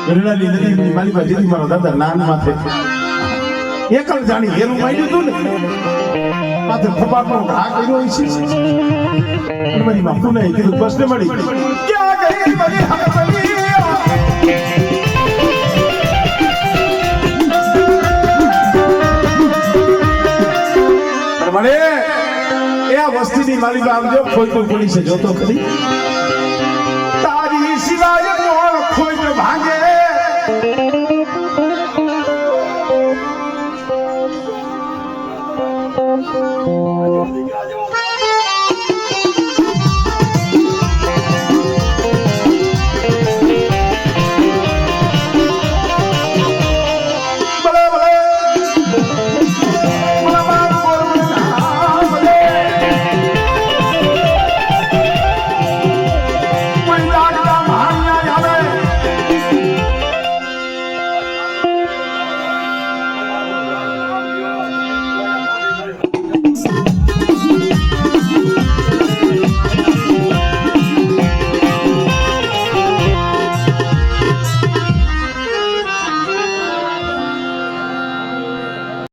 ગરડાની નદીની માલિકા જેથી મારા દાદા નાન માથે એકલ જાણી હેરું માંડ્યું હતું ને માથે ફપાટનો ઘા કર્યો છે અને મારી બાપુ ને કીધું પ્રશ્ન મળી ક્યાં ગઈ મારી હકમલિયા મને એ આ વસ્તીની માલિકા આમ જો કોઈ કોઈ પોલીસે જોતો ખરી